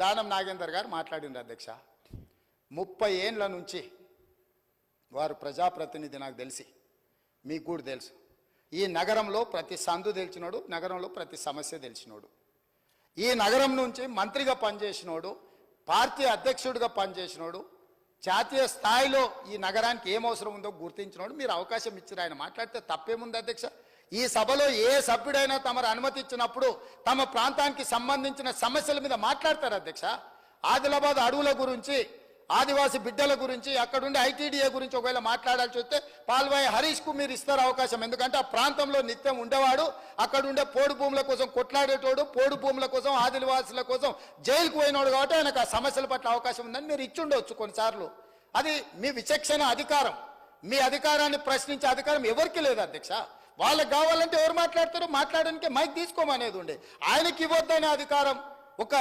దానం నాగేందర్ గారు మాట్లాడిండ్రు అధ్యక్ష. 30 ఏండ్ల నుంచి వారు ప్రజాప్రతినిధి, నాకు తెలిసి మీకు కూడా తెలుసు. ఈ నగరంలో ప్రతి సందు తెలిసినోడు, నగరంలో ప్రతి సమస్య తెలిసినోడు, ఈ నగరం నుంచి మంత్రిగా పనిచేసినోడు, పార్టీ అధ్యక్షుడిగా పనిచేసినోడు, జాతీయ స్థాయిలో ఈ నగరానికి ఏం అవసరం ఉందో గుర్తించినోడు. మీరు అవకాశం ఇచ్చారు, ఆయన మాట్లాడితే తప్పేముంది అధ్యక్ష? ఈ సభలో ఏ సభ్యుడైనా తమరు అనుమతి ఇచ్చినప్పుడు తమ ప్రాంతానికి సంబంధించిన సమస్యల మీద మాట్లాడతారు అధ్యక్ష. ఆదిలాబాద్ అడవుల గురించి, ఆదివాసీ బిడ్డల గురించి, అక్కడుండే ఐటీడీఏ గురించి ఒకవేళ మాట్లాడాల్సి వస్తే పాల్వాయి హరీష్కు మీరు ఇస్తారు అవకాశం. ఎందుకంటే ఆ ప్రాంతంలో నిత్యం ఉండేవాడు, అక్కడుండే పోడు భూముల కోసం కొట్లాడేటోడు, పోడు భూముల కోసం, ఆదివాసుల కోసం జైలుకు పోయినోడు, కాబట్టి ఆయనకు ఆ సమస్యల పట్ల అవకాశం ఉందని మీరు ఇచ్చుండవచ్చు కొన్నిసార్లు. అది మీ విచక్షణ అధికారం. మీ అధికారాన్ని ప్రశ్నించే అధికారం ఎవరికి లేదు అధ్యక్ష. వాళ్ళకి కావాలంటే ఎవరు మాట్లాడతారో మాట్లాడడానికి మైక్ తీసుకోమనేది ఉండే, ఆయనకి ఇవ్వద్దనే అధికారం ఒక